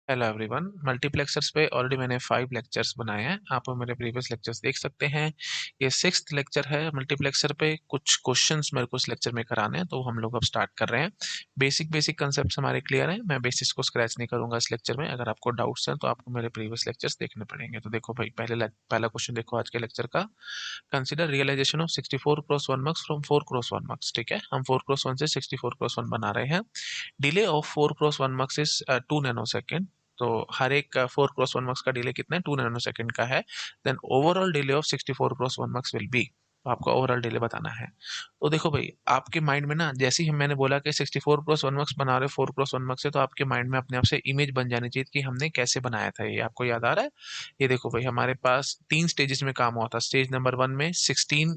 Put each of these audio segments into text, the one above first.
Hello everyone. Multiplexers पे already मैंने 5 lectures बनाए हैं। आप मेरे प्रीवियस लेक्चर्स देख सकते हैं। ये 6th लेक्चर है मल्टीप्लेक्सर पे। कुछ क्वेश्चंस मेरे को इस लेक्चर में कराने हैं, तो हम लोग अब स्टार्ट कर रहे हैं। बेसिक बेसिक कंसेप्ट्स हमारे क्लियर हैं। मैं बेसिक्स को स्क्रैच नहीं करूंगा इस लेक्चर में। अगर आपको डाउट्स हैं तो आपको मेरे प्रीवियस लेक्चर्स देखने पड़ेंगे। तो देखो भाई, पहला क्वेश्चन देखो आज के लेक्चर का। Consider realisation of 64 cross 1 muxes from 4 cross 1 muxes. ठीक है, हम 4 क्रॉस 1 से 64 क्रॉस 1 बना रहे हैं। Delay of 4 cross 1 muxes is 2 nano second. तो हर एक 4 क्रॉस 1 मार्क्स का डिले कितना है, 2 नैनो सेकेंड का है। Then overall delay of 64 cross 1 muxes will be. तो आपको ओवरऑल डिले बताना है। तो देखो भाई, आपके माइंड में ना, जैसे ही मैंने बोला कि 64 क्रॉस 1 मार्क्स बना रहे 4 क्रॉस 1 मार्क्स से, तो आपके माइंड में अपने आप से इमेज बन जानी चाहिए कि हमने कैसे बनाया था। ये आपको याद आ रहा है? ये देखो भाई, हमारे पास 3 स्टेजेस में काम हुआ था। स्टेज नंबर 1 में 16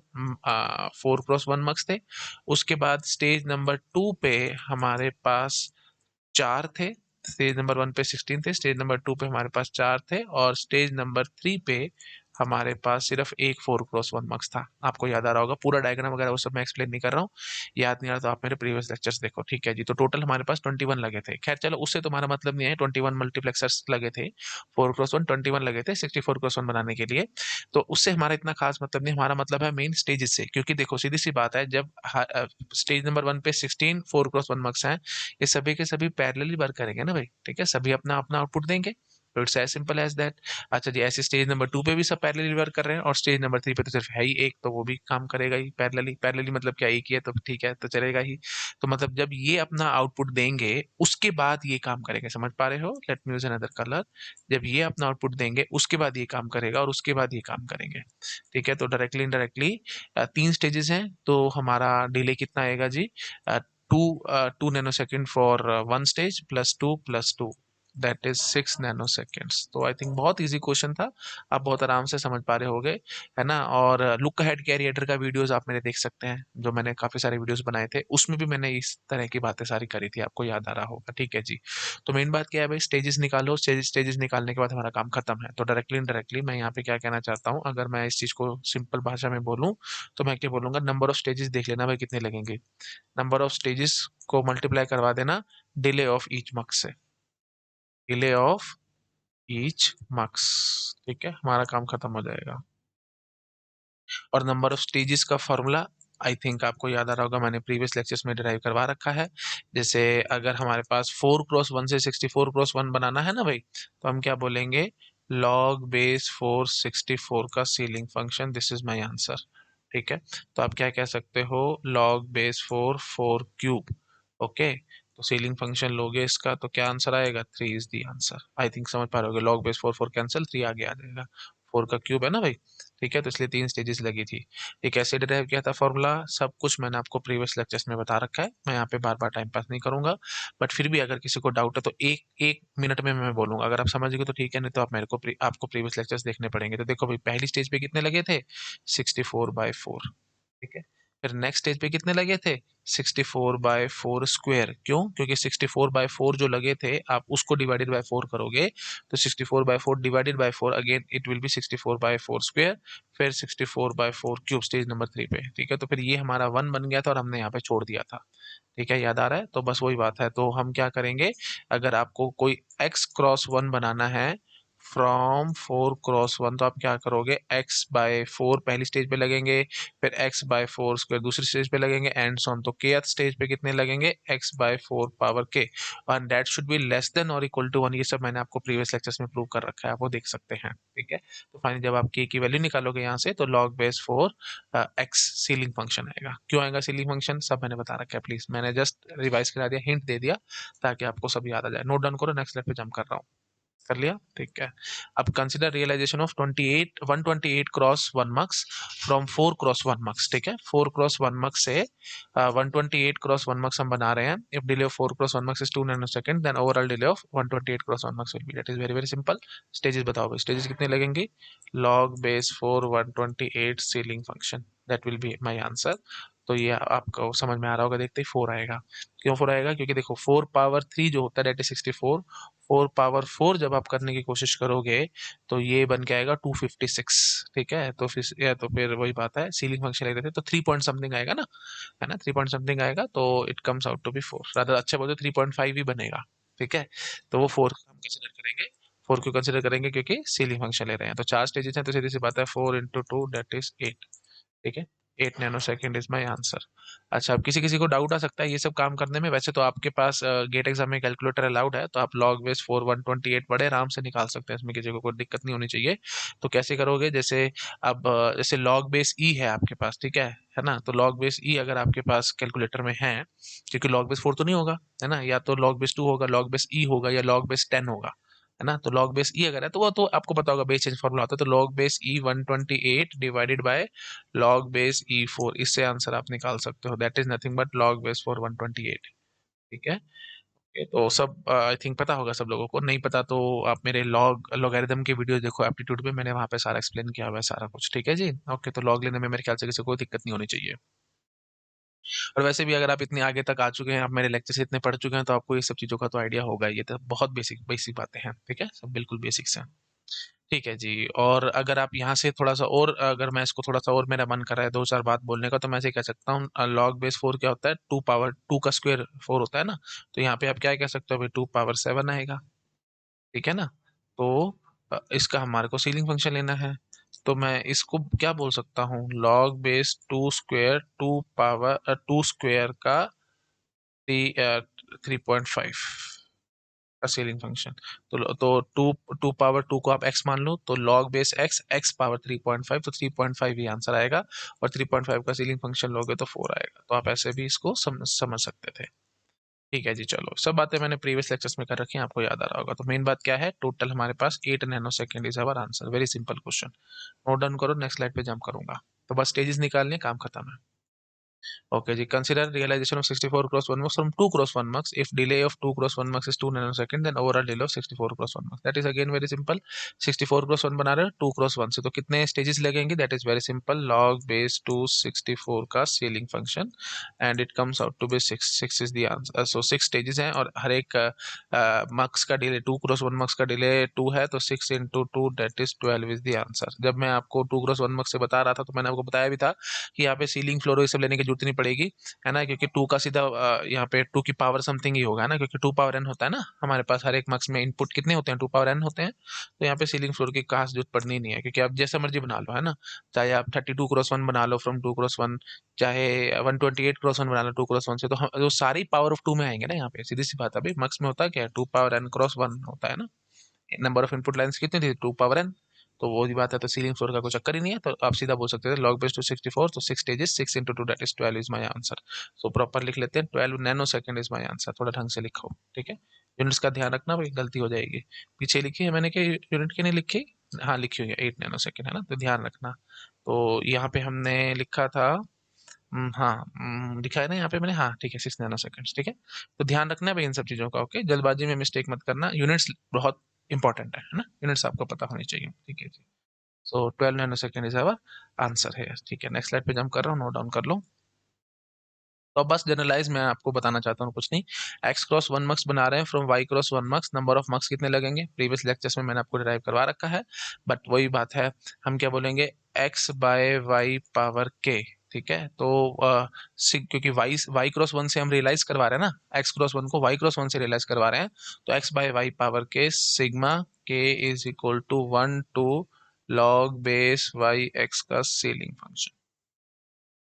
4 क्रॉस 1 मार्क्स थे। उसके बाद स्टेज नंबर 2 पे हमारे पास 4 थे। स्टेज नंबर 1 पे 16 थे, स्टेज नंबर 2 पे हमारे पास 4 थे, और स्टेज नंबर 3 पे हमारे पास सिर्फ एक 4 क्रॉस 1 मार्क्स था। आपको याद आ रहा होगा। पूरा डायग्राम वगैरह वो सब मैं एक्सप्लेन नहीं कर रहा हूँ। याद नहीं आ रहा तो आप मेरे प्रीवियस लेक्चर्स देखो। ठीक है जी। तो टोटल हमारे पास 21 लगे थे। खैर चलो, उससे तुम्हारा मतलब नहीं है। 21 मल्टीप्लेक्सर्स लगे थे। 4 क्रॉस 1 21 लगे थे 64 क्रॉस 1 बनाने के लिए। तो उससे हमारा इतना खास मतलब नहीं। हमारा मतलब है मेन स्टेजेस से। क्योंकि देखो, सीधी सी बात है, जब स्टेज नंबर 1 पे 16 4 क्रॉस 1 मार्क्स हैं, ये सभी के सभी पैरेलली वर्क करेंगे ना भाई। ठीक है, सभी अपना अपना आउटपुट देंगे। तो it's as simple as that. अच्छा जी, ऐसे स्टेज नंबर 2 पे भी सब पैरेलली वर्क कर रहे हैं, और स्टेज नंबर 3 पे तो सिर्फ है ही एक, तो वो भी काम करेगा ही पैरेलली। पैरेलली मतलब क्या, एक ही है तो ठीक है, तो चलेगा ही। तो मतलब जब ये अपना आउटपुट देंगे, उसके बाद ये काम करेंगे। समझ पा रहे हो? Let me use another colour. जब ये अपना आउटपुट देंगे, उसके बाद ये काम करेगा, और उसके बाद ये काम करेंगे। ठीक है, तो डायरेक्टली इनडायरेक्टली 3 स्टेजेस हैं, तो हमारा डिले कितना आएगा जी? 2 nanosecond for 1 stage plus 2 plus 2, that is 6 nano seconds. तो आई थिंक बहुत इजी क्वेश्चन था। आप बहुत आराम से समझ पा रहे होगे, है ना? और लुक अहेड कैरिएटर का वीडियोस आप मेरे देख सकते हैं, जो मैंने काफी सारे वीडियोस बनाए थे, उसमें भी मैंने इस तरह की बातें सारी करी थी। आपको याद आ रहा होगा। ठीक है जी। तो मेन बात क्या है भाई, स्टेजेस निकालो। स्टेजेस निकालने के बाद हमारा काम खत्म है। तो डायरेक्टली इनडायरेक्टली मैं यहाँ पे क्या कहना चाहता हूँ, अगर मैं इस चीज को सिंपल भाषा में बोलूँ, तो मैं क्या बोलूंगा, नंबर ऑफ स्टेजेस देख लेना भाई कितने लगेंगे। नंबर ऑफ स्टेजेस को मल्टीप्लाई करवा देना डिले ऑफ ईच मार्क्स से। Delay of each marks. ठीक है, हमारा काम खत्म हो जाएगा। और नंबर ऑफ स्टेजेस का फॉर्मूला आई थिंक आपको याद आ रहा होगा, मैंने प्रीवियस लेक्चर्स में डिराइव करवा रखा है। जैसे अगर हमारे पास 4 क्रॉस 1 से 64 क्रॉस 1 बनाना है ना भाई, तो हम क्या बोलेंगे, लॉग बेस 464 का ceiling function. This is my answer. ठीक है, तो आप क्या कह सकते हो, लॉग बेस 4 क्यूब। ओके, तो सीलिंग फंक्शन लोगे इसका, तो क्या आंसर आएगा, 3 is the answer. I think समझ पा रहे होगे। लॉग बेस 4 कैंसिल, 3 आगे आ जाएगा। 4 का क्यूब है ना भाई। ठीक है, तो इसलिए 3 स्टेजेस लगी थी। ये कैसे डिराइव किया था फॉर्मूला, सब कुछ मैंने आपको प्रीवियस लेक्चर्स में बता रखा है। मैं यहाँ पे बार बार टाइम पास नहीं करूंगा। बट फिर भी अगर किसी को डाउट है तो एक एक मिनट में मैं बोलूंगा। अगर आप समझ गए तो ठीक है, नहीं तो आप मेरे को आपको प्रीवियस लेक्चर्स देखने पड़ेंगे। तो देखो भाई, पहली स्टेज पे कितने लगे थे, 64/4। ठीक है, फिर नेक्स्ट स्टेज पे कितने लगे थे, 64/4 स्क्वायर। क्यों? क्योंकि 64/4 जो लगे थे, आप उसको डिवाइडेड बाय 4 करोगे, तो 64/4 divided by 4, again it will be 64/4 square. फिर 64/4 क्यूब स्टेज नंबर 3 पे। ठीक है, तो फिर ये हमारा 1 बन गया था, और हमने यहाँ पे छोड़ दिया था। ठीक है, याद आ रहा है? तो बस वही बात है। तो हम क्या करेंगे, अगर आपको कोई x क्रॉस 1 बनाना है फ्रॉम 4 क्रॉस 1, तो आप क्या करोगे, x/4 पहली स्टेज पे लगेंगे, फिर x/4 स्क्वायर दूसरी स्टेज पे लगेंगे, एंड सो ऑन। तो kth स्टेज पे कितने लगेंगे, x/4 power k, and that should be less then और इक्वल टू 1। ये सब मैंने आपको प्रीवियस लेक्चर्स में प्रूव कर रखा है, आप वो देख सकते हैं। ठीक है, तो फाइनली जब आप k की वैल्यू निकालोगे यहाँ से, तो log base 4 x ceiling function आएगा। क्यों आएगा सीलिंग फंक्शन, सब मैंने बता रखा है। प्लीज, मैंने जस्ट रिवाइज करा दिया, हिंट दे दिया, ताकि आपको सब याद आ जाए। नोट डाउन करो, नेक्स्ट स्लाइड पे जंप कर रहा हूँ। कर लिया? ठीक है। अब consider realisation of 128 cross 1 muxes from 4 cross 1 muxes. ठीक है, 4 क्रॉस 1 मार्क्स से 128 क्रॉस 1 मार्क्स हम बना रहे हैं। If delay of 4 cross 1 muxes is 2 nano second, then overall delay of 128 cross 1 muxes will be, that is very very simple. Stages बताओ भाई, stages कितने लगेंगे, log base 4 128 ceiling function, that will be my answer. तो ये आपको समझ में आ रहा होगा, देखते ही 4 आएगा। क्यों 4 आएगा, क्योंकि देखो 4 पावर 3 जो होता है दैट इज 64। 4 पावर 4 जब आप करने की कोशिश करोगे, तो ये बन के आएगा 256। ठीक है, तो फिर तो फिर वही बात है, सीलिंग फंक्शन ले रहे थे तो 3 पॉइंट समथिंग आएगा ना, है ना, 3 पॉइंट समथिंग आएगा, तो it comes out to be 4। Rather अच्छा बोलते 3.5 ही बनेगा। ठीक है, तो वो 4 हम कंसिडर 4 क्यों कंसिडर करेंगे, क्योंकि सीलिंग फंक्शन ले रहे हैं। तो 4 स्टेजेस हैं, तो सीधी सी बात है 4 इंटू 2 दैट इज 8। ठीक है, 8 nano second is my answer. अच्छा, अब किसी किसी को डाउट आ सकता है ये सब काम करने में। वैसे तो आपके पास गेट एग्जाम में कैलकुलेटर अलाउड है, तो आप log बेस 4 128 बड़े आराम से निकाल सकते हैं, इसमें किसी को कोई दिक्कत नहीं होनी चाहिए। तो कैसे करोगे, जैसे अब जैसे log बेस ई है आपके पास, ठीक है ना। तो log बेस ई अगर आपके पास कैलकुलेटर में है, क्योंकि log बेस 4 तो नहीं होगा, है ना, या तो log बेस 2 होगा, log बेस ई होगा, या log बेस 10 होगा, है ना। तो log बेस ई अगर है तो वो तो आपको पता होगा, बेस चेंज फॉर्मूला होता है। तो log base e 128 divided by log base e 4, इससे आंसर आप निकाल सकते हो। That is nothing but log base 4 128। ठीक है, ये तो सब आई थिंक पता होगा सब लोगों को। नहीं पता तो आप मेरे लॉगरिदम की वीडियो देखो एप्टीट्यूड पे, मैंने वहां पे सारा एक्सप्लेन किया हुआ है सारा कुछ। ठीक है जी, ओके। तो लॉग लेने में मेरे ख्याल से किसी को कोई दिक्कत नहीं होनी चाहिए। और वैसे भी अगर आप इतने आगे तक आ चुके हैं, आप मेरे लेक्चर से इतने पढ़ चुके हैं, तो आपको ये सब चीजों का तो आइडिया होगा। ये तो बहुत बेसिक बेसिक बातें हैं, ठीक है, सब बिल्कुल बेसिक्स हैं। ठीक है जी। और अगर आप यहाँ से थोड़ा सा और, अगर मैं इसको थोड़ा सा और, मेरा मन कर रहा है दो चार बात बोलने का, तो मैं ऐसे कह सकता हूँ log बेस 4 क्या होता है, 2 पावर 2 का स्क्वायर 4 होता है ना। तो यहाँ पे आप क्या कह सकते हो भाई, 2 पावर 7 आएगा। ठीक है ना। तो इसका हमारे को सीलिंग फंक्शन लेना है। तो मैं इसको क्या बोल सकता हूँ, log बेस 2 स्क्वायर 2 स्क्वायर का 3.5 का सीलिंग फंक्शन। तो टू पावर 2 को आप x मान लो, तो log बेस x पावर 3.5, तो 3.5 ही आंसर आएगा। और 3.5 का सीलिंग फंक्शन लोगे तो 4 आएगा। तो आप ऐसे भी इसको समझ सकते थे। ठीक है जी, चलो सब बातें मैंने प्रीवियस लेक्चर्स में कर रखी हैं, आपको याद आ रहा होगा। तो मेन बात क्या है, टोटल हमारे पास 8 nano second is our answer. Very simple question. Note down करो, नेक्स्ट स्लाइड पे जंप करूंगा। तो बस स्टेजेस निकालने, काम खत्म है। Okay, ji. Consider realization of 64 cross 1 mux from 2 cross 1 mux. If delay of 2 cross 1 mux is 2 nanosecond, then overall delay of 64 cross 1 mux. That is again very simple. 64 cross 1 बना रहे हैं 2 cross 1 से, तो कितने stages लगेंगे? That is very simple. Log base 2 64 का scaling function and it comes out to be 6. 6 is the answer. So 6 stages हैं, और हर एक mux का delay 2 cross 1 mux का delay 2 है, तो 6 into 2 that is 12 is the answer. जब मैं आपको 2 cross 1 mux से बता रहा था, तो मैंने आपको बताया भी था कि यहाँ पे सीलिंग फ्लोर ये सब लेने की जरूरत नहीं पड़ेगी, है ना, क्योंकि 2 का सीधा यहाँ पे 2 की पावर समथिंग ही होगा, है ना, क्योंकि 2 पावर n होता है ना हमारे पास। हर एक मार्क्स में इनपुट कितने होते हैं, 2 पावर n होते हैं। तो यहाँ पे सीलिंग फ्लोर की खास जरूरत पड़नी नहीं है, क्योंकि आप जैसा मर्जी बना लो, है ना। चाहे आप 32 क्रॉस 1 बना लो फ्रॉम 2 क्रॉस 1, चाहे 128 क्रॉस 1 बना लो 2 क्रॉस 1 से, तो जो सारी पावर ऑफ 2 में आएंगे ना यहाँ पे। सीधी सी बात है भाई, मार्क्स में होता क्या है, 2 पावर n क्रॉस 1 होता है ना। नंबर ऑफ इनपुट लाइंस कितनी थी, 2 पावर n। तो वो ही बात है, तो सीलिंग फ्लोर का कोई चक्कर ही नहीं है। तो आप सीधा बोल सकते थे log बेस 264, तो 6 stages, 6 into 2 that is 12 is my answer. So proper लिख लेते हैं, 12 nano second is my answer. थोड़ा ढंग से लिखो, ठीक है। यूनिट्स का ध्यान रखना भाई, गलती हो जाएगी। पीछे लिखी है मैंने कि यूनिट की नहीं लिखी, हाँ लिखी हुई है 8 नैनो सेकंड, है ना, तो ध्यान रखना। तो यहाँ पे हमने लिखा था, हाँ, लिखा है ना यहाँ पे मैंने, हाँ ठीक है, 6 नैनो सेकंड्स, ठीक है। तो ध्यान रखना है भाई इन सब चीजों का, ओके। जल्दबाजी में मिस्टेक मत करना, यूनिट्स बहुत इंपॉर्टेंट है ना, यूनिट्स आपको पता होनी चाहिए, ठीक है जी। So 12 nano second is our answer है, ठीक है। नेक्स्ट स्लाइड पे जंप कर रहा हूँ, नोट डाउन कर लो। तो अब बस जनरलाइज मैं आपको बताना चाहता हूँ, कुछ नहीं। एक्स क्रॉस 1 मक्स बना रहे हैं from Y cross 1 muxes, number of muxes कितने लगेंगे, प्रीवियस लेक्चर्स में मैंने आपको डिराइव करवा रखा है। बट वही बात है, हम क्या बोलेंगे, एक्स बाय वाई पावर के। ठीक है, तो क्योंकि वाई क्रॉस 1 से हम रियलाइज करवा रहे हैं ना, एक्स क्रॉस 1 को वाई क्रॉस 1 से रियलाइज करवा रहे हैं। तो X by Y power K sigma K is equal to 1 to log base Y X का सीलिंग फंक्शन।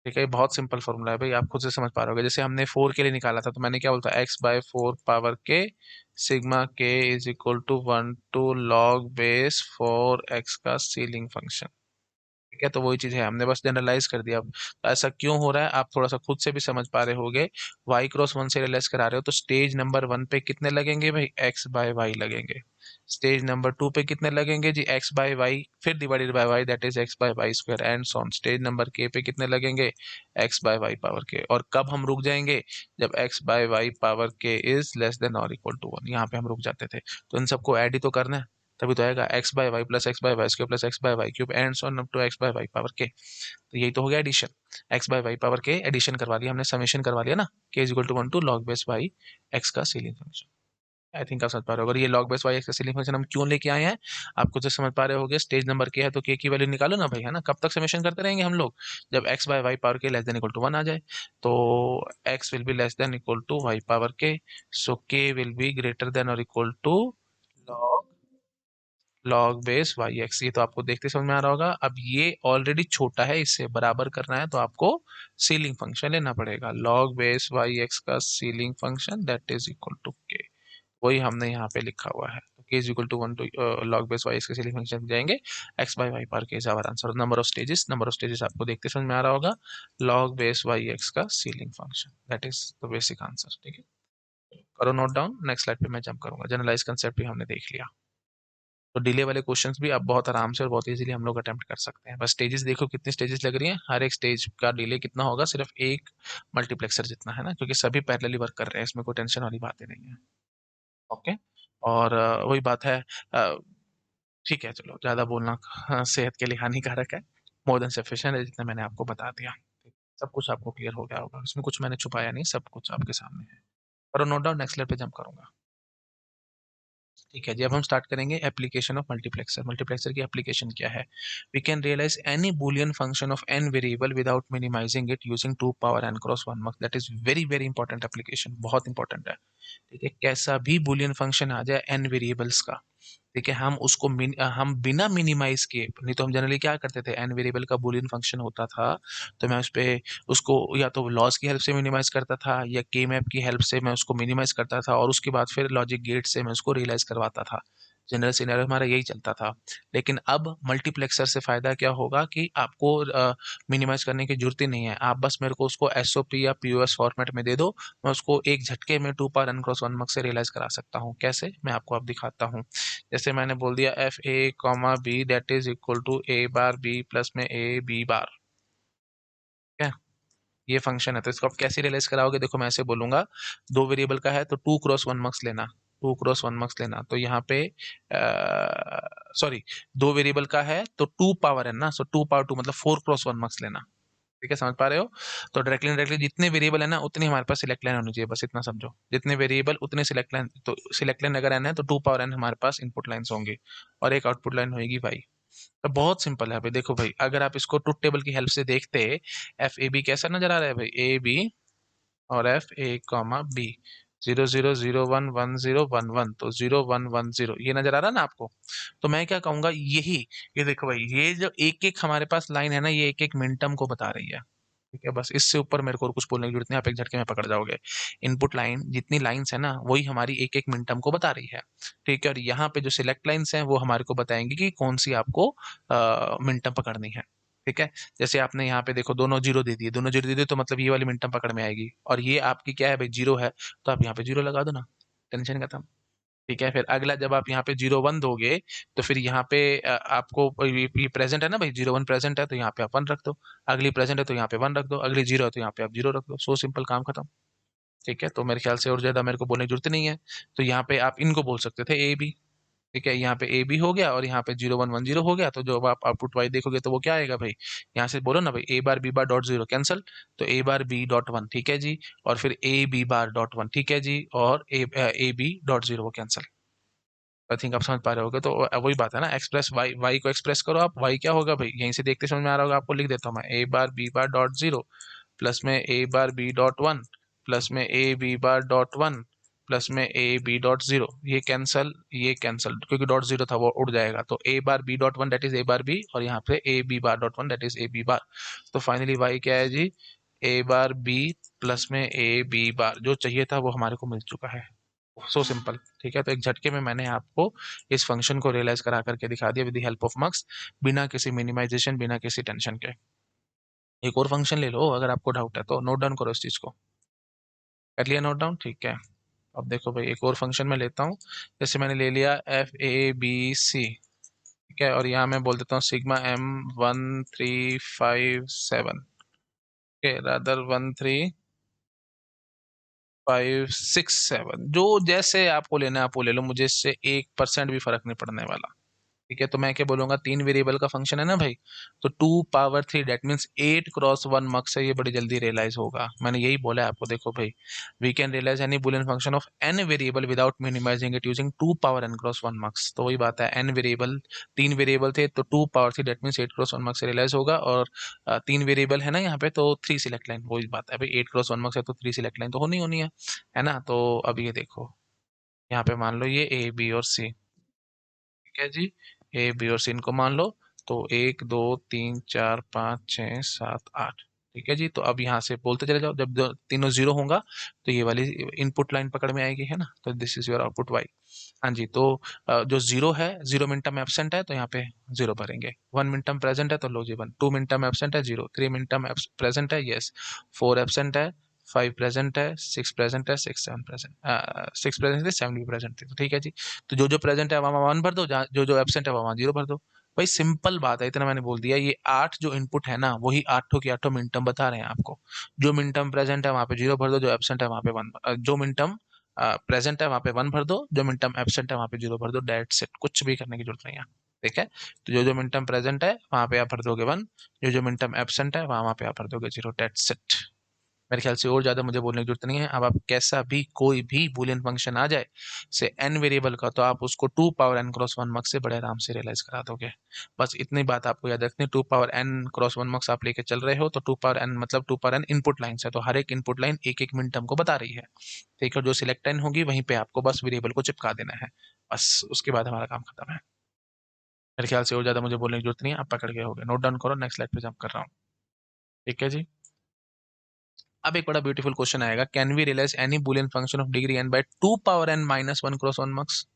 ठीक है, बहुत सिंपल फॉर्मूला है भाई, आप खुद से समझ पा रहे होगे। जैसे हमने 4 के लिए निकाला था, तो मैंने क्या बोलता, X by 4 power K sigma K is equal to 1 to log base 4 X का सीलिंग फंक्शन। ठीक है, तो वही चीज है, हमने बस जनरलाइज कर दिया। अब तो ऐसा क्यों हो रहा है, आप थोड़ा सा खुद से भी समझ पा रहे होगे। वाई क्रॉस 1 से रियलाइज करा रहे हो, तो स्टेज नंबर 1 पे कितने लगेंगे भाई, एक्स बाय वाई लगेंगे। स्टेज नंबर 2 पे कितने लगेंगे जी, एक्स बाय वाई, फिर divided by Y, that is X by Y square and so on. Stage number K पे कितने लगेंगे, एक्स बाय वाई पावर के। और कब हम रुक जाएंगे, जब एक्स बाय वाई पावर के इज लेस देन और इक्वल टू 1, यहाँ पे हम रुक जाते थे। तो इन सबको ऐड ही तो करना है, तभी तो आएगा X by Y plus X by Y square plus X by Y cube and so on up to X by Y power K. तो यही तो हो गया addition. X by Y power K addition करवा लिया हमने, समेशन करवा लिया ना, K is equal to 1 to log base Y X का सीलिंग फंक्शन। आई थिंक आप समझ पा रहे हो। अगर ये लॉग बेस वाई एक्स का सीलिंग फंक्शन हम क्यों लेके आए हैं, आप खुद से समझ पा रहे होगे। स्टेज नंबर के है, तो के की वैल्यू निकालो ना भाई, है ना। कब तक समेशन करते रहेंगे हम लोग, जब X by Y power K less than equal to 1 आ जाए। तो X will be less than equal to Y power K, so K will be greater than और equal to log base Y X, ये तो आपको देखते समझ में आ रहा होगा। अब ये ऑलरेडी छोटा है, इससे बराबर करना है तो आपको सीलिंग फंक्शन लेना पड़ेगा। लॉग बेस वाई एक्स का ceiling function that is equal to K, वही हमने यहाँ पे लिखा हुआ है। तो K is equal to 1 to log base Y X के सीलिंग फंक्शन जाएंगे एक्स बाई वाई पर K is our answer. Number of stages आपको देखते समझ में आ रहा होगा। लॉग बेस वाई एक्स का ceiling function that is the basic answer. ठीक है, करो नोट डाउन। नेक्स्ट स्लाइड पे मैं जंप करूंगा। जनरलाइज कंसेप्ट भी हमने देख लिया। तो डिले वाले क्वेश्चंस भी आप बहुत आराम से और बहुत इजीली हम लोग अटेम्प्ट कर सकते हैं। बस स्टेजेस देखो कितनी स्टेजेस लग रही हैं, हर एक स्टेज का डिले कितना होगा, सिर्फ एक मल्टीप्लेक्सर जितना है ना, क्योंकि सभी पैरेलली वर्क कर रहे हैं, इसमें कोई टेंशन वाली बात ही नहीं है। ओके, और वही बात है। अ, ठीक है, चलो ज्यादा बोलना सेहत के लिए हानिकारक है। मोर देन सफिशिएंट है जितना मैंने आपको बता दिया। सब कुछ आपको क्लियर हो गया होगा, इसमें कुछ मैंने छुपाया नहीं, सब कुछ आपके सामने है। और नोट डाउन, नेक्स्ट लेवल पे जंप करूंगा। ठीक है जी, अब हम स्टार्ट करेंगे एप्लीकेशन ऑफ मल्टीप्लेक्सर। मल्टीप्लेक्सर की एप्लीकेशन क्या है? We can realise any Boolean function of N variable without minimising it using 2 power n cross 1 mux. That is very very important application, बहुत इंपॉर्टेंट है। ठीक है, कैसा भी बूलियन फंक्शन आ जाए एन वेरिएबल्स का, ठीक है, हम उसको हम बिना मिनिमाइज किए, नहीं तो हम जनरली क्या करते थे, एन वेरिएबल का बूलियन फंक्शन होता था तो मैं उस पे उसको या तो लॉज की हेल्प से मिनिमाइज करता था या के मैप की हेल्प से मैं उसको मिनिमाइज करता था, और उसके बाद फिर लॉजिक गेट से मैं उसको रियलाइज करवाता था। जनरल सिनेरियो हमारा यही चलता था। लेकिन अब मल्टीप्लेक्सर से फायदा क्या होगा कि आपको मिनिमाइज करने की जरूरत ही नहीं है। आप बस मेरे को उसको एसओपी या पीओएस फॉर्मेट में दे दो, मैं उसको एक झटके में 2 पावर n क्रॉस 1 मक से रियलाइज करा सकता हूँ। कैसे, मैं आपको अब दिखाता हूँ। जैसे मैंने बोल दिया F A comma B that is equal to A bar B plus में ए बी बार। क्या, ये फंक्शन है, तो इसको आप कैसे रियलाइज कराओगे? देखो मैं ऐसे बोलूंगा, दो वेरिएबल का है तो 2 क्रॉस 1 मक्स लेना, 2 क्रॉस 1 मक्स लेना, तो यहाँ पे सॉरी, दो वेरिएबल का है तो 2 पावर है ना, सो 2 पावर 2 मतलब 4 क्रॉस 1 मक्स लेना। ठीक है, समझ पा रहे हो? तो डायरेक्टली जितने वेरिएबल है ना उतनी हमारे पास सिलेक्ट लाइन होनी चाहिए, बस इतना समझो, जितने वेरिएबल उतने सिलेक्ट लाइन, तो सिलेक्ट लाइन अगर n है तो 2 पावर n हमारे पास इनपुट लाइन्स होंगी, और एक आउटपुट लाइन होगी भाई। तो बहुत सिंपल है भाई, देखो भाई, अगर आप इसको ट्रुथ टेबल की हेल्प से देखते, एफ ए बी कैसा नजर आ रहा है भाई, ए बी और एफ ए कॉमा बी, 0 0 0 1 1 0 1 1, तो 0 1 1 0 ये नजर आ रहा है ना आपको? तो मैं क्या कहूंगा, यही, ये देखो भाई, ये जो एक एक हमारे पास लाइन है ना, ये एक एक मिनटम को बता रही है। ठीक है, बस इससे ऊपर मेरे को और कुछ बोलने की जरूरत नहीं, आप एक झटके में पकड़ जाओगे। इनपुट लाइन जितनी लाइंस है ना, वही हमारी एक एक मिनटम को बता रही है। ठीक है, और यहाँ पे जो सिलेक्ट लाइंस हैं वो हमारे को बताएंगे कि कौन सी आपको मिनटम पकड़नी है। ठीक है, जैसे आपने यहाँ पे देखो दोनों जीरो दे दिए, दोनों जीरो दे दिए तो मतलब ये वाली मिनटम पकड़ में आएगी, और ये आपकी क्या है भाई, जीरो है, तो आप यहाँ पे जीरो लगा दो ना, टेंशन खत्म। ठीक है, फिर अगला जब आप यहाँ पे 0 1 दोगे, तो फिर यहाँ पे आपको ये प्रेजेंट है ना भाई, 0 1 प्रेजेंट है तो यहाँ पे आप 1 रख दो, अगली प्रेजेंट है तो यहाँ पे 1 रख दो, अगली जीरो है तो यहाँ पे आप जीरो रख दो, सो सिंपल, काम खत्म। ठीक है, तो मेरे ख्याल से और ज्यादा मेरे को बोलने की जरूरत नहीं है। तो यहाँ पे आप इनको बोल सकते थे ए बी। ठीक है, यहाँ पे ए बी हो गया और यहाँ पे 0 1 1 0 हो गया, तो जब आप आउटपुट वाई देखोगे तो वो क्या आएगा भाई, यहाँ से बोलो ना भाई, A bar B bar dot zero cancel, तो A bar B dot one, ठीक है जी, और फिर A B bar dot one, ठीक है जी, और ए बी डॉट जीरो वो कैंसल। आई थिंक आप समझ पा रहे होगे। तो वही बात है ना, एक्सप्रेस वाई, वाई को एक्सप्रेस करो आप, वाई क्या होगा भाई, यहीं से देखते समझ में आ रहा होगा आपको, लिख देता हूँ मैं, A bar B bar dot zero plus में A bar B dot one plus में A B bar dot one plus में ए बी डॉट जीरो, ये कैंसल, ये कैंसल, क्योंकि डॉट जीरो था वो उड़ जाएगा, तो A bar B dot one that is A bar B, और यहाँ पे A B bar dot one that is A B bar. तो फाइनली वाई क्या है जी, ए बार बी प्लस में ए बी बार, जो चाहिए था वो हमारे को मिल चुका है। So simple. ठीक है, तो एक झटके में मैंने आपको इस फंक्शन को रियलाइज करा करके दिखा दिया विद द हेल्प ऑफ मक्स, बिना किसी मिनिमाइजेशन, बिना किसी टेंशन के। एक और फंक्शन ले लो अगर आपको डाउट है तो, नोट डाउन करो इस चीज को। कर लिया नोट डाउन? ठीक है, अब देखो भाई, एक और फंक्शन मैं लेता हूँ। जैसे मैंने ले लिया एफ ए बी सी, ठीक है, और यहाँ मैं बोल देता हूँ सिग्मा एम 1 3 5 7, ओके, रादर 1 3 5 6 7, जो जैसे आपको लेना है आप वो ले लो, मुझे इससे 1% भी फर्क नहीं पड़ने वाला। ठीक है, तो मैं क्या बोलूंगा, तीन वेरिएबल का फंक्शन है ना भाई, तो 2 पावर 3 डेट मीन्स 8 क्रॉस 1 मक से ये बड़ी जल्दी रियलाइज होगा। मैंने यही बोला है आपको, देखो भाई, we can realise any Boolean function of N variable without minimising it using 2 power n cross 1 mux. तो वही बात है, एन वेरिएबल, तीन वेरिएबल थे तो 2 पावर 3 डेट मीन्स 8 क्रॉस 1 मक से रियलाइज होगा, और तीन वेरिएबल है ना यहाँ पे, तो 3 सिलेक्ट लाइन, वही बात है भाई, 8 क्रॉस 1 मक्स है तो 3 सिलेक्ट लाइन तो होनी होनी है ना? तो अब ये देखो, यहाँ पे मान लो ये ए बी और सी, ठीक है जी, ए बी और सी इनको मान लो। तो 1 2 3 4 5 6 7 8, ठीक है जी। तो अब यहाँ से बोलते चले जाओ, जब तीनों जीरो होगा तो ये वाली इनपुट लाइन पकड़ में आएगी, है ना। तो this is your output Y. हाँ जी, तो जो जीरो है, 0 मिनटम एब्सेंट है तो यहाँ पे जीरो भरेंगे। 1 मिनटम प्रेजेंट है तो लो जी 1, 2 मिनटम एब्सेंट है जीरो, 3 मिनटम प्रेजेंट है यस, 4 एब्सेंट है, 5 प्रेजेंट है, 6 प्रेजेंट है, 6 प्रेजेंट है, 7 भी प्रेजेंट है। तो ठीक है जी, तो जो जो प्रेजेंट है वहाँ 1 भर दो, जो जो एब्सेंट है वहाँ जीरो भर दो। भाई सिंपल बात है, इतना मैंने बोल दिया। ये 8 जो इनपुट है ना, वही 8 की 8 मिनटम बता रहे हैं आपको। जो मिनटम प्रेजेंट है वहाँ पे जीरो भर दो, जो एब्सेंट है वहाँ पे 1, जो मिनटम प्रेजेंट है वहाँ पे 1 भर दो, जो मिनटम एब्सेंट है वहाँ पे जीरो भर दो। डेट्स इट, कुछ भी करने की जरूरत नहीं है, ठीक है। तो जो जो मिनटम प्रेजेंट है वहाँ पे आप भर दोगे 1, जो जो मिनटम एब्सेंट है वहाँ पे आप भर दोगे जीरो। That's it. मेरे ख्याल से और ज्यादा मुझे बोलने की जरूरत नहीं है। अब आप कैसा भी कोई भी बूलियन फंक्शन आ जाए से एन वेरिएबल का, तो आप उसको 2 पावर n क्रॉस 1 मक्स से बड़े आराम से रियलाइज करा दोगे। बस इतनी बात आपको याद रखनी है। 2 पावर n क्रॉस 1 मक्स आप लेके चल रहे हो, तो 2 पावर n मतलब 2 पावर n इनपुट लाइन है, तो हर एक इनपुट लाइन एक एक मिनटम को बता रही है, ठीक है। जो सिलेक्ट लाइन होगी वहीं पे आपको बस वेरिएबल को चिपका देना है, बस उसके बाद हमारा काम खत्म है। मेरे ख्याल से और ज्यादा मुझे बोलने की जरूरत नहीं है, आप पकड़ गए होगे। नोट डाउन करो, नेक्स्ट स्लाइड पे जंप कर रहा हूँ, ठीक है जी। अब एक बड़ा ब्यूटीफुल क्वेश्चन आएगा, can we realise any Boolean function of degree n by 2 power n-1 cross 1 mux.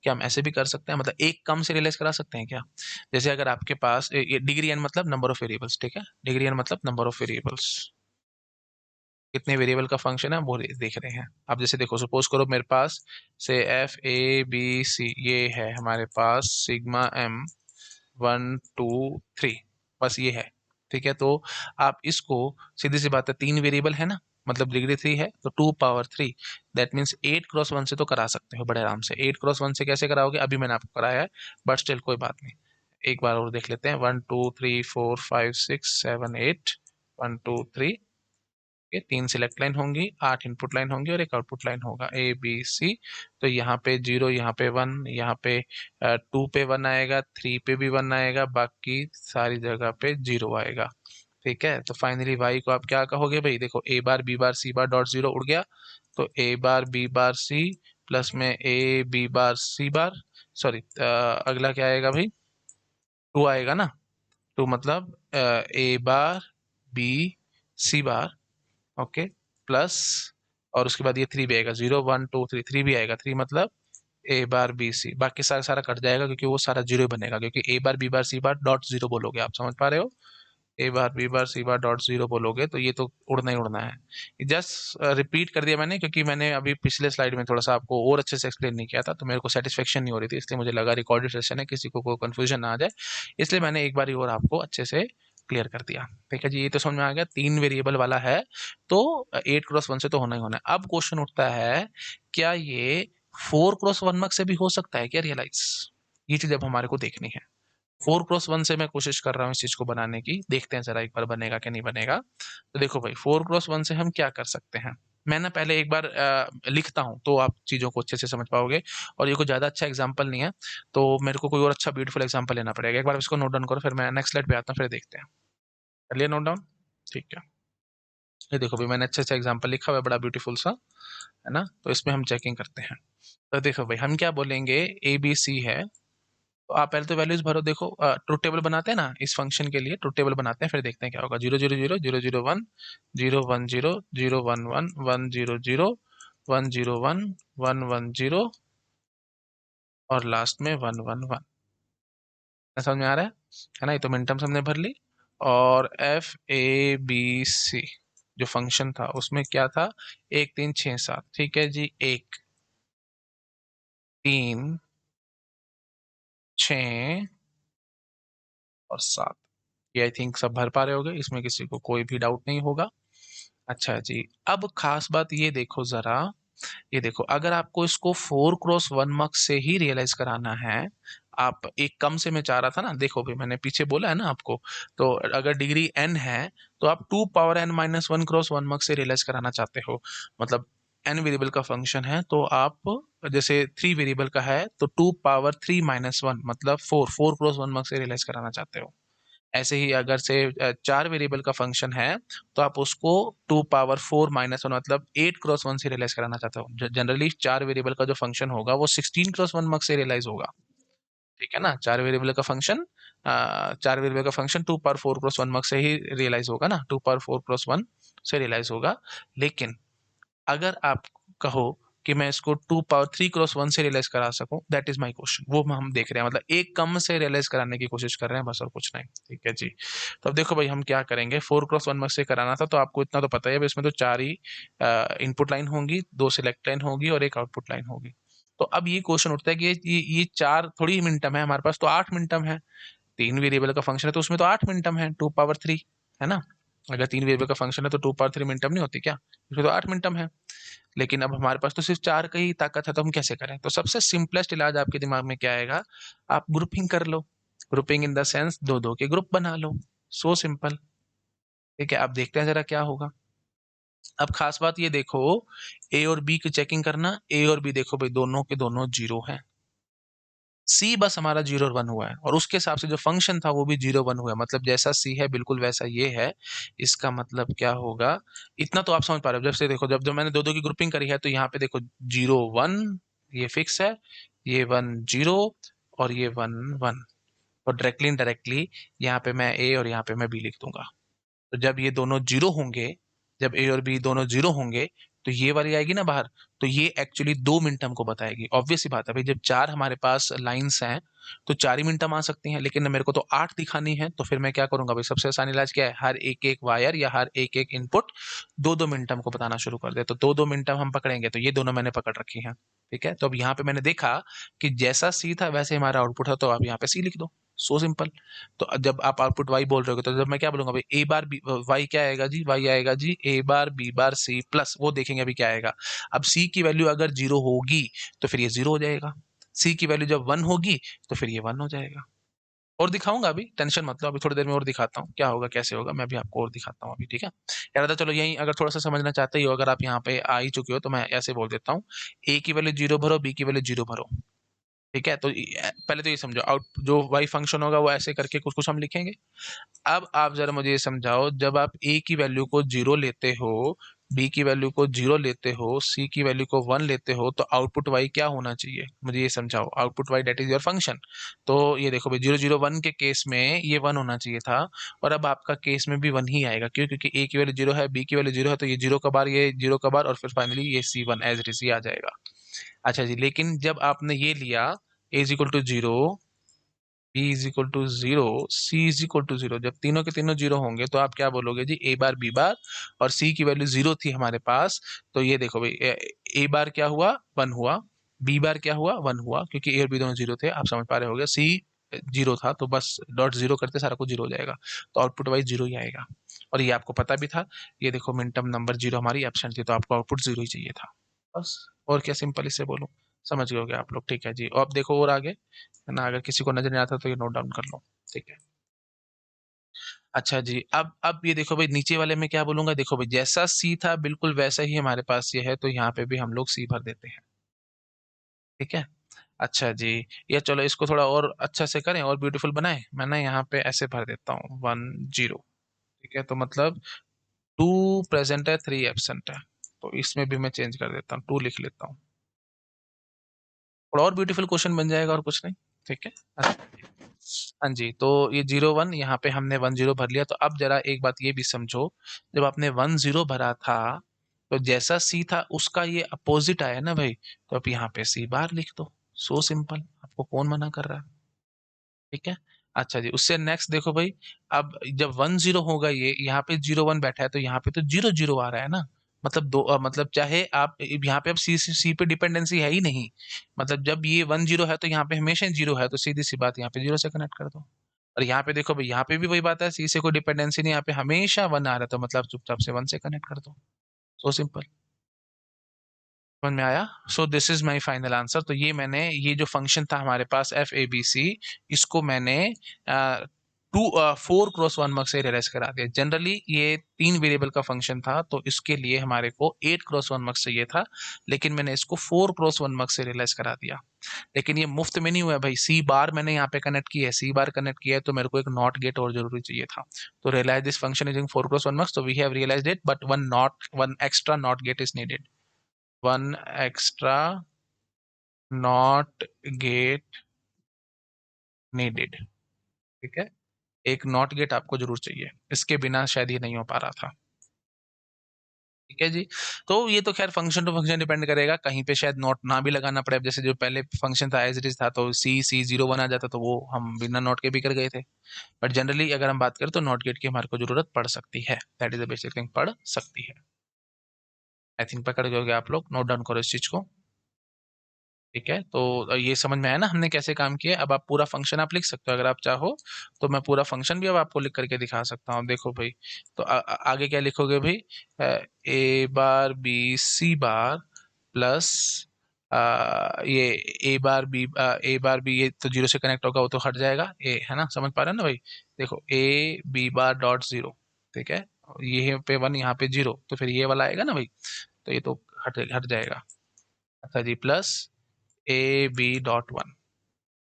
क्या हम ऐसे भी कर सकते हैं, मतलब एक कम से रियलाइज करा सकते हैं क्या? जैसे अगर आपके पास डिग्री n मतलब नंबर ऑफ वेरिएबल्स, ठीक है, डिग्री n मतलब नंबर ऑफ वेरिएबल्स, कितने वेरिएबल का फंक्शन है वो देख रहे हैं। अब जैसे देखो, सपोज करो मेरे पास से एफ ए बी सी, ये है हमारे पास सिग्मा एम 1 2 3, बस ये है, ठीक है। तो आप इसको, सीधी सी बात है, 3 वेरिएबल है ना, मतलब डिग्री 3 है, तो 2 पावर 3, दैट मीन्स 8 क्रॉस 1 से तो करा सकते हो बड़े आराम से। 8 क्रॉस 1 से कैसे कराओगे, अभी मैंने आपको कराया है, बट स्टिल कोई बात नहीं, एक बार और देख लेते हैं। 1 2 3 4 5 6 7 8, 1 2 3, ये 3 सिलेक्ट लाइन होंगी, 8 इनपुट लाइन होंगी और एक आउटपुट लाइन होगा ए बी सी। तो यहाँ पे 0, यहाँ पे 1, यहाँ पे 2 पे 1 आएगा, 3 पे भी 1 आएगा, बाकी सारी जगह पे 0 आएगा, ठीक है। तो फाइनली वाई को आप क्या कहोगे भाई, देखो ए बार बी बार सी बार डॉट जीरो उड़ गया, तो A bar B bar C plus में A B bar C bar, sorry अगला क्या आएगा भाई, 2 आएगा ना। 2 मतलब ए बार बी सी बार, ओके, प्लस, और उसके बाद ये 3 भी आएगा, 0 1 2 3, 3 भी आएगा, 3 मतलब ए बार बी सी, बाकी सारा सारा कट जाएगा क्योंकि वो सारा जीरो बनेगा, क्योंकि ए बार बी बार सी बार डॉट जीरो बोलोगे, आप समझ पा रहे हो। ए बार बी बार सी बार डॉट जीरो बोलोगे तो ये तो उड़ना ही उड़ना है। जस्ट रिपीट कर दिया मैंने, क्योंकि मैंने अभी पिछले स्लाइड में थोड़ा सा आपको और अच्छे से एक्सप्लेन नहीं किया था, तो मेरे को सेटिस्फेक्शन नहीं हो रही थी, इसलिए मुझे लगा रिकॉर्डेड सेशन है, किसी को कोई कंफ्यूजन ना आ जाए, इसलिए मैंने एक बार और आपको अच्छे से क्लियर कर दिया, ठीक है जी। ये तो समझ में आ गया, 3 वेरिएबल वाला है, तो 8 क्रॉस 1 से तो होना ही होना है। अब क्वेश्चन उठता है, क्या ये 4 क्रॉस 1 मक से भी हो सकता है क्या रियलाइज? ये चीज अब हमारे को देखनी है। 4 क्रॉस 1 से मैं कोशिश कर रहा हूँ इस चीज को बनाने की, देखते हैं जरा एक बार बनेगा कि नहीं बनेगा। तो देखो भाई, 4 क्रॉस 1 से हम क्या कर सकते हैं, मैं ना पहले एक बार लिखता हूँ तो आप चीजों को अच्छे से समझ पाओगे, और ये कोई ज्यादा अच्छा एग्जाम्पल नहीं है, तो मेरे को कोई और अच्छा ब्यूटीफुल एग्जाम्पल लेना पड़ेगा। एक बार इसको नोट डाउन करो, फिर मैं नेक्स्ट स्लाइड पे आता हूँ, फिर देखते हैं। कर लिया नोट डाउन, ठीक है। ये देखो भाई, मैंने अच्छे से एग्जाम्पल लिखा हुआ है, बड़ा ब्यूटीफुल सा, है ना। तो इसमें हम चेकिंग करते हैं। तो देखो भाई, हम क्या बोलेंगे, ए बी सी है, तो आप पहले तो वैल्यूज भरो। देखो ट्रुथ टेबल बनाते हैं ना इस फंक्शन के लिए, ट्रुथ टेबल बनाते हैं, फिर देखते हैं क्या होगा। 0 0 0 0 0 1 0 1 0 0 1 1 1 0 0 1 0 1 1 1 0 और लास्ट में 1 1 1। समझ में आ रहा है ना। ये तो मिनटर्म्स हमने भर ली। और एफ ए बी सी जो फंक्शन था उसमें क्या था, 1 3 6 7, ठीक है जी। 1 3 6 और 7, ये आई थिंक सब भर पा रहे होगे, इसमें किसी को कोई भी डाउट नहीं होगा। अच्छा जी, अब खास बात ये देखो जरा, ये देखो, अगर आपको इसको 4 क्रॉस 1 मक से ही रियलाइज कराना है, आप एक कम से मैं चाह रहा था ना, देखो भाई मैंने पीछे बोला है ना आपको, तो अगर डिग्री n है तो आप 2 पावर n-1 क्रॉस 1 मक से रियलाइज कराना चाहते हो, मतलब n वेरिएबल का फंक्शन है, तो आप जैसे 3 वेरिएबल का है तो 2 पावर 3 - 1 मतलब 4 क्रॉस 1 मक से रियलाइज कराना चाहते हो। ऐसे ही अगर से 4 वेरिएबल का फंक्शन है तो आप उसको 2 पावर 4 - 1 मतलब 8 क्रॉस 1 से रियलाइज कराना चाहते हो। जनरली 4 वेरिएबल का जो फंक्शन होगा वो 16 क्रॉस 1 मक से रियलाइज होगा, ठीक है ना, 4 वेरिएबल का फंक्शन 2 पावर 4 क्रॉस 1 से ही रियलाइज होगा ना, 2 पावर 4 क्रॉस 1 से रियलाइज होगा। लेकिन अगर आप कहो कि मैं इसको 2 पावर 3 क्रॉस 1 से रियलाइज करा सकूं, दैट इज माय क्वेश्चन, वो हम देख रहे हैं, मतलब एक कम से रियलाइज कराने की कोशिश कर रहे हैं बस, और कुछ नहीं। ठीक है जी। तो अब देखो भाई हम क्या करेंगे, 4 क्रॉस 1 से कराना था, तो आपको इतना तो पता ही है, इसमें तो 4 ही इनपुट लाइन होंगी, 2 सिलेक्ट लाइन होगी और एक आउटपुट लाइन होगी। तो अब ये क्वेश्चन उठता है कि ये 4 थोड़ी मिनटम है, हमारे पास तो 8 मिनटम है। 3 वेरिएबल का फंक्शन है तो उसमें तो 8 मिनटम है, 2 पावर 3, है ना। अगर 3 वेरिएबल का फंक्शन है तो 2 पावर 3 मिनटम नहीं होती क्या, इसमें तो 8 मिनटम है। लेकिन अब हमारे पास तो सिर्फ 4 का ही ताकत है, तो हम कैसे करें? तो सबसे सिंपलेस्ट इलाज आपके दिमाग में क्या आएगा, आप ग्रुपिंग कर लो। ग्रुपिंग इन द सेंस दो दो के ग्रुप बना लो। So simple. ठीक है, अब देखते हैं जरा क्या होगा। अब खास बात ये देखो, ए और बी की चेकिंग करना, ए और बी देखो भाई दोनों के दोनों जीरो हैं। सी बस हमारा 0 और 1 हुआ है, और उसके हिसाब से जो फंक्शन था वो भी 0 1 हुआ है, मतलब जैसा सी है बिल्कुल वैसा ये है। इसका मतलब क्या होगा, इतना तो आप समझ पा रहे हो। जब से देखो, जब जब मैंने दो दो की ग्रुपिंग करी है, तो यहाँ पे देखो 0 1 ये फिक्स है, ये 1 0 और ये 1 1। और डायरेक्टली इनडायरेक्टली यहाँ पे मैं ए और यहाँ पे मैं बी लिख दूंगा। तो जब ये दोनों जीरो होंगे, जब ए और बी दोनों जीरो होंगे, तो ये वाली आएगी ना बाहर, तो ये एक्चुअली 2 मिनट हमको बताएगी। ऑब्वियस सी बात है भाई, जब 4 हमारे पास लाइंस हैं तो 4 ही मिनटम आ सकती हैं, लेकिन मेरे को तो 8 दिखानी है, तो फिर मैं क्या करूंगा भाई, सबसे आसान इलाज क्या है, हर एक एक वायर या हर एक एक इनपुट 2 2 मिनटम को बताना शुरू कर दे। तो 2 2 मिनटम हम पकड़ेंगे, तो ये दोनों मैंने पकड़ रखी हैं। ठीक है, तो अब यहाँ पे मैंने देखा कि जैसा सी था वैसे हमारा आउटपुट है, तो आप यहाँ पे सी लिख दो। So simple. तो जब आप आउटपुट वाई बोल रहे हो, तो जब मैं क्या बोलूंगा भाई, ए बार बी वाई क्या आएगा जी, वाई आएगा जी ए बार बी बार सी प्लस, वो देखेंगे अभी क्या आएगा। अब सी की वैल्यू अगर 0 होगी तो फिर ये 0 हो जाएगा। सी की वैल्यू जब 1 होगी तो फिर ये 1 हो जाएगा। और दिखाऊंगा, अभी टेंशन मत लो, अभी थोड़ी देर में और दिखाता हूँ क्या होगा कैसे होगा, मैं भी आपको और दिखाता हूँ अभी। ठीक है यार, तो चलो यही, अगर थोड़ा सा समझना चाहते हो, अगर आप यहाँ पे आ ही चुके हो, तो मैं ऐसे बोल देता हूँ, ए की वैल्यू 0 भरो, बी की वैल्यू 0 भरो। ठीक है, तो पहले तो ये समझो, आउट जो वाई फंक्शन होगा वो ऐसे करके कुछ कुछ हम लिखेंगे। अब आप जरा मुझे ये समझाओ, जब आप ए की वैल्यू को 0 लेते हो, बी की वैल्यू को 0 लेते हो, सी की वैल्यू को 1 लेते हो, तो आउटपुट वाई क्या होना चाहिए, मुझे ये समझाओ। Output Y that is your function. तो ये देखो भाई, 0 0 1 के केस में ये 1 होना चाहिए था, और अब आपका केस में भी 1 ही आएगा। क्यों? क्योंकि ए की वैल्यू 0 है, बी की वैल्यू 0 है, तो ये 0 का बार, ये 0 का बार, और फिर फाइनली ये C1 एज इट इज आ जाएगा। अच्छा जी, लेकिन जब आपने ये लिया A is equal to 0, B is equal to 0, C is equal to 0, जब तीनों के तीनों 0 होंगे, तो आप क्या बोलोगे जी, ए बार बी बार, और सी की वैल्यू 0 थी हमारे पास, तो ये देखो भाई, ए बार क्या हुआ, 1 हुआ, बी बार क्या हुआ, 1 हुआ, क्योंकि ए और बी दोनों 0 थे, आप समझ पा रहे होगे। सी 0 था, तो बस डॉट 0 करते सारा कुछ 0 हो जाएगा, तो आउटपुट वाइज 0 ही आएगा। और ये आपको पता भी था। ये देखो मिनटम नंबर 0 हमारी एब्सेंट थी, तो आपको आउटपुट 0 ही चाहिए था बस। और क्या सिंपल इससे बोलूं, समझ गए होगे आप लोग। ठीक है जी, और अब देखो और आगे, है ना, अगर किसी को नजर नहीं आता तो ये नोट डाउन कर लो। ठीक है। अच्छा जी, अब ये देखो भाई, नीचे वाले में क्या बोलूंगा, देखो भाई जैसा सी था बिल्कुल वैसा ही हमारे पास ये है, तो यहाँ पे भी हम लोग सी भर देते हैं। ठीक है। अच्छा जी, ये चलो इसको थोड़ा और अच्छा से करें और ब्यूटीफुल बनाए, मैं ना यहाँ पे ऐसे भर देता हूँ 1 0। ठीक है, तो मतलब 2 प्रेजेंट है, 3 एब्सेंट है, तो इसमें भी मैं चेंज कर देता हूँ, 2 लिख लेता हूँ, थोड़ा और ब्यूटीफुल क्वेश्चन बन जाएगा, और कुछ नहीं। ठीक है। अच्छा, हाँ जी, तो ये 0 1 यहाँ पे हमने 1 0 भर लिया। तो अब जरा एक बात ये भी समझो, जब आपने 1 0 भरा था, तो जैसा सी था उसका ये अपोजिट आया ना भाई, तो अब यहाँ पे सी बार लिख दो। सो सिंपल, आपको कौन मना कर रहा है। ठीक है। अच्छा जी, उससे नेक्स्ट देखो भाई, अब जब 1 0 होगा, ये यहाँ पे 0 1 बैठा है, तो यहाँ पे तो 0 0 आ रहा है ना, मतलब दो मतलब चाहे आप यहाँ पे अब सी पे डिपेंडेंसी है ही नहीं, मतलब जब ये 1 0 है तो यहाँ पे हमेशा 0 है, तो सीधी सी बात, यहाँ पे 0 से कनेक्ट कर दो। और यहाँ पे देखो भाई, यहाँ पे भी वही बात है, सी से कोई डिपेंडेंसी नहीं, यहाँ पे हमेशा 1 आ रहा है, तो मतलब चुपचाप से 1 से कनेक्ट कर दो। So simple. समझ में आया? So this is my final answer. तो ये मैंने, ये जो फंक्शन था हमारे पास FABC, इसको मैंने 4 क्रॉस 1 मक से रियलाइज करा दिया। जनरली ये 3 वेरिएबल का फंक्शन था, तो इसके लिए हमारे को 8 क्रॉस 1 मक चाहिए था, लेकिन मैंने इसको 4 क्रॉस 1 मक से रियलाइज करा दिया। लेकिन ये मुफ्त में नहीं हुआ भाई, सी बार मैंने यहाँ पे कनेक्ट किया है, सी बार कनेक्ट किया है, तो मेरे को एक नॉट गेट और जरूरी चाहिए था। तो realise this function using 4 cross 1 mux, तो we have realised it, but one extra not gate is needed. One extra not gate needed. ठीक है, एक नॉट गेट आपको जरूर चाहिए, इसके बिना शायद ये नहीं हो पा रहा था। ठीक है जी, तो ये तो खैर फंक्शन टू फंक्शन डिपेंड करेगा, कहीं पे शायद नॉट ना भी लगाना पड़े। अब जैसे जो पहले फंक्शन था एज इट इज था, तो C01 आ जाता, तो वो हम बिना नॉट के भी कर गए थे। बट जनरली अगर हम बात करें तो नॉट गेट की हमारे को जरूरत पड़ सकती है, that is the basic thing, पड़ सकती है। आई थिंक पकड़ गए होगे आप लोग, नोट डाउन करो इस चीज को। ठीक है, तो ये समझ में आया ना हमने कैसे काम किया। अब आप पूरा फंक्शन आप लिख सकते हो अगर आप चाहो, तो मैं पूरा फंक्शन भी अब आपको लिख करके दिखा सकता हूँ। देखो भाई, तो आगे क्या लिखोगे भाई, A bar B C bar plus ये ए बार बी, ये तो जीरो से कनेक्ट होगा, वो तो हट जाएगा, ए है ना, समझ पा रहे हो ना भाई। देखो A B bar dot zero, ठीक है, ये पे वन, यहाँ पे जीरो, तो फिर ये वाला आएगा ना भाई, तो ये तो हट हट जाएगा। अच्छा जी, plus A B dot one.